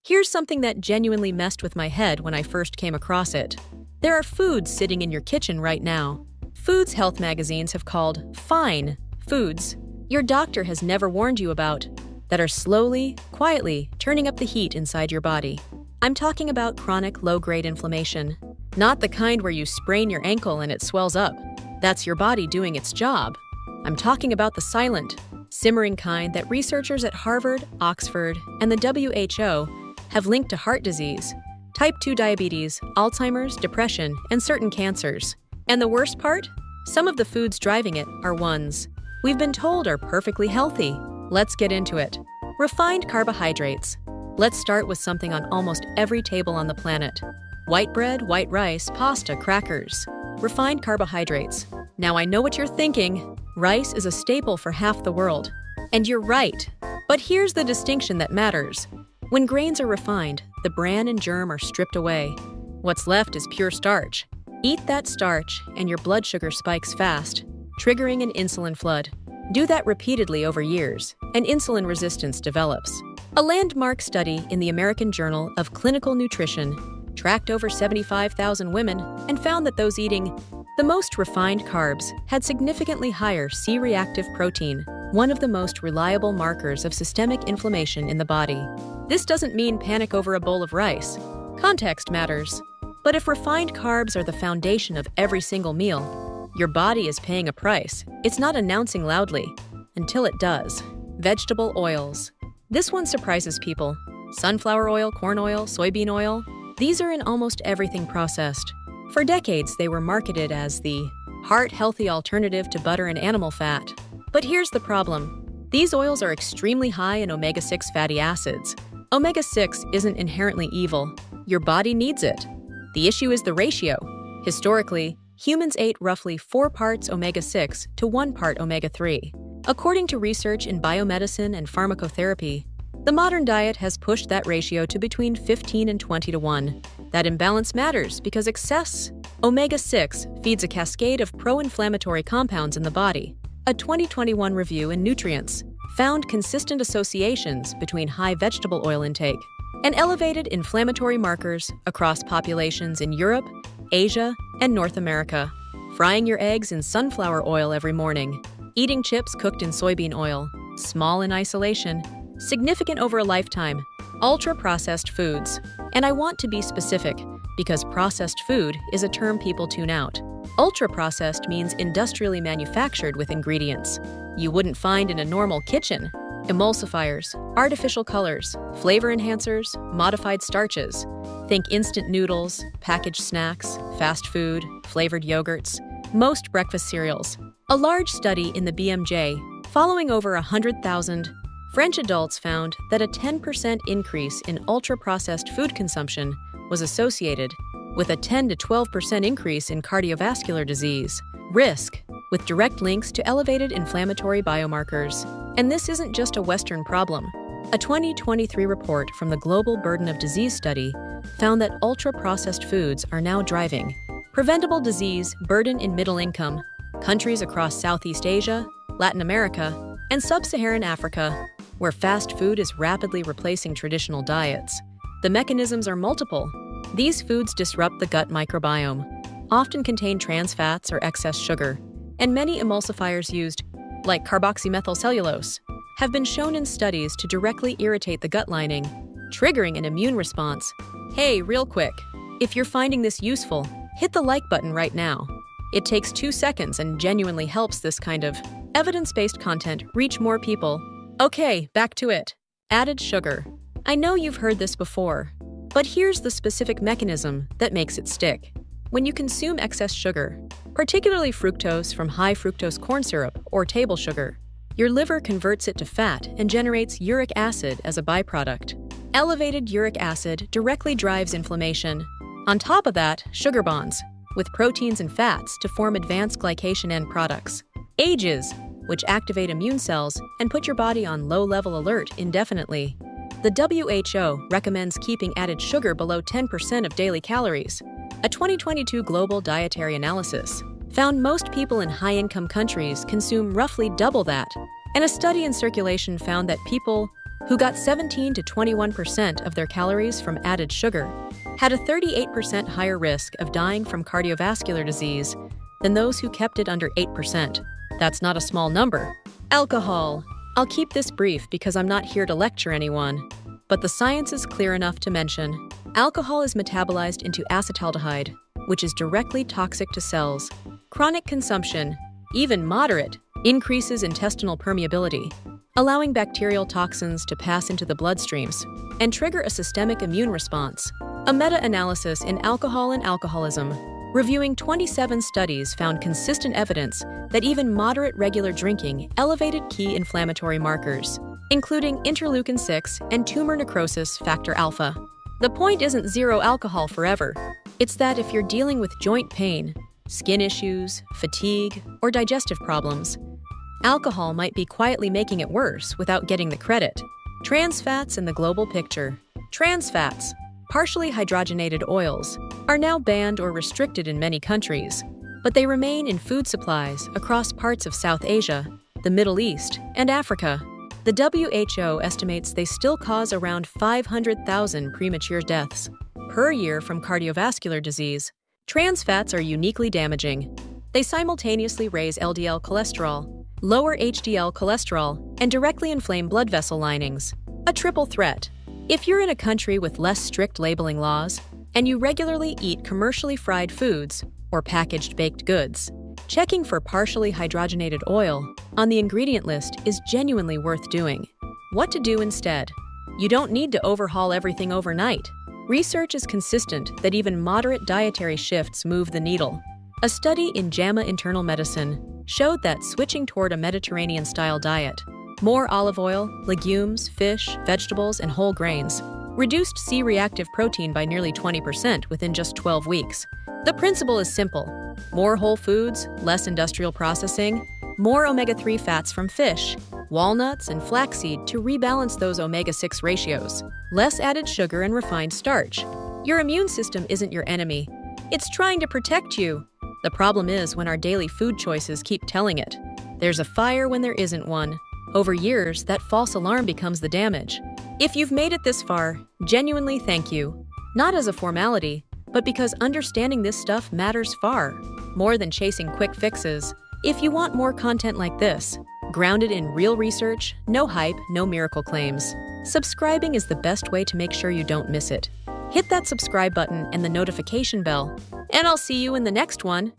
Here's something that genuinely messed with my head when I first came across it. There are foods sitting in your kitchen right now. Foods health magazines have called fine foods your doctor has never warned you about, that are slowly, quietly turning up the heat inside your body. I'm talking about chronic low-grade inflammation. Not the kind where you sprain your ankle and it swells up. That's your body doing its job. I'm talking about the silent, simmering kind that researchers at Harvard, Oxford, and the WHO have linked to heart disease, type 2 diabetes, Alzheimer's, depression, and certain cancers. And the worst part? Some of the foods driving it are ones we've been told are perfectly healthy. Let's get into it. Refined carbohydrates. Let's start with something on almost every table on the planet. White bread, white rice, pasta, crackers. Refined carbohydrates. Now I know what you're thinking. Rice is a staple for half the world. And you're right. But here's the distinction that matters. When grains are refined, the bran and germ are stripped away. What's left is pure starch. Eat that starch and your blood sugar spikes fast, triggering an insulin flood. Do that repeatedly over years, and insulin resistance develops. A landmark study in the American Journal of Clinical Nutrition tracked over 75,000 women and found that those eating the most refined carbs had significantly higher C-reactive protein, one of the most reliable markers of systemic inflammation in the body. This doesn't mean panic over a bowl of rice. Context matters. But if refined carbs are the foundation of every single meal, your body is paying a price. It's not announcing loudly, until it does. Vegetable oils. This one surprises people. Sunflower oil, corn oil, soybean oil. These are in almost everything processed. For decades, they were marketed as the heart-healthy alternative to butter and animal fat. But here's the problem. These oils are extremely high in omega-6 fatty acids. Omega-6 isn't inherently evil. Your body needs it. The issue is the ratio. Historically, humans ate roughly 4 parts omega-6 to 1 part omega-3. According to research in biomedicine and pharmacotherapy, the modern diet has pushed that ratio to between 15 and 20 to 1. That imbalance matters because excess omega-6 feeds a cascade of pro-inflammatory compounds in the body. A 2021 review in Nutrients found consistent associations between high vegetable oil intake and elevated inflammatory markers across populations in Europe, Asia, and North America. Frying your eggs in sunflower oil every morning, eating chips cooked in soybean oil, small in isolation, significant over a lifetime, ultra-processed foods. And I want to be specific, because processed food is a term people tune out. Ultra-processed means industrially manufactured with ingredients you wouldn't find in a normal kitchen. Emulsifiers, artificial colors, flavor enhancers, modified starches. Think instant noodles, packaged snacks, fast food, flavored yogurts, most breakfast cereals. A large study in the BMJ, following over 100,000 French adults, found that a 10% increase in ultra-processed food consumption was associated with a 10 to 12% increase in cardiovascular disease risk, with direct links to elevated inflammatory biomarkers. And this isn't just a Western problem. A 2023 report from the Global Burden of Disease Study found that ultra-processed foods are now driving preventable disease burden in middle-income countries across Southeast Asia, Latin America, and Sub-Saharan Africa, where fast food is rapidly replacing traditional diets. The mechanisms are multiple. These foods disrupt the gut microbiome, often contain trans fats or excess sugar, and many emulsifiers used, like carboxymethylcellulose, have been shown in studies to directly irritate the gut lining, triggering an immune response. Hey, real quick, if you're finding this useful, hit the like button right now. It takes 2 seconds and genuinely helps this kind of evidence-based content reach more people. Okay, back to it. Added sugar. I know you've heard this before, but here's the specific mechanism that makes it stick. When you consume excess sugar, particularly fructose from high fructose corn syrup or table sugar, your liver converts it to fat and generates uric acid as a byproduct. Elevated uric acid directly drives inflammation. On top of that, sugar bonds with proteins and fats to form advanced glycation end products. AGEs, which activate immune cells and put your body on low-level alert indefinitely. The WHO recommends keeping added sugar below 10% of daily calories. A 2022 global dietary analysis found most people in high-income countries consume roughly double that, and a study in Circulation found that people who got 17 to 21% of their calories from added sugar, had a 38% higher risk of dying from cardiovascular disease than those who kept it under 8%. That's not a small number. Alcohol. I'll keep this brief because I'm not here to lecture anyone, but the science is clear enough to mention. Alcohol is metabolized into acetaldehyde, which is directly toxic to cells. Chronic consumption, even moderate, increases intestinal permeability, allowing bacterial toxins to pass into the bloodstreams and trigger a systemic immune response. A meta-analysis in Alcohol and Alcoholism, reviewing 27 studies, found consistent evidence that even moderate regular drinking elevated key inflammatory markers, including interleukin-6 and tumor necrosis factor alpha. The point isn't zero alcohol forever. It's that if you're dealing with joint pain, skin issues, fatigue, or digestive problems, alcohol might be quietly making it worse without getting the credit. Trans fats in the global picture. Trans fats, partially hydrogenated oils, are now banned or restricted in many countries, but they remain in food supplies across parts of South Asia, the Middle East, and Africa. The WHO estimates they still cause around 500,000 premature deaths per year from cardiovascular disease. Trans fats are uniquely damaging. They simultaneously raise LDL cholesterol, lower HDL cholesterol, and directly inflame blood vessel linings. A triple threat. If you're in a country with less strict labeling laws, and you regularly eat commercially fried foods or packaged baked goods, checking for partially hydrogenated oil on the ingredient list is genuinely worth doing. What to do instead? You don't need to overhaul everything overnight. Research is consistent that even moderate dietary shifts move the needle. A study in JAMA Internal Medicine showed that switching toward a Mediterranean-style diet, more olive oil, legumes, fish, vegetables, and whole grains, reduced C-reactive protein by nearly 20% within just 12 weeks. The principle is simple. More whole foods, less industrial processing, more omega-3 fats from fish, walnuts, and flaxseed to rebalance those omega-6 ratios, less added sugar and refined starch. Your immune system isn't your enemy. It's trying to protect you. The problem is when our daily food choices keep telling it. There's a fire when there isn't one. Over years, that false alarm becomes the damage. If you've made it this far, genuinely thank you. Not as a formality, but because understanding this stuff matters far more than chasing quick fixes. If you want more content like this, grounded in real research, no hype, no miracle claims, subscribing is the best way to make sure you don't miss it. Hit that subscribe button and the notification bell, and I'll see you in the next one.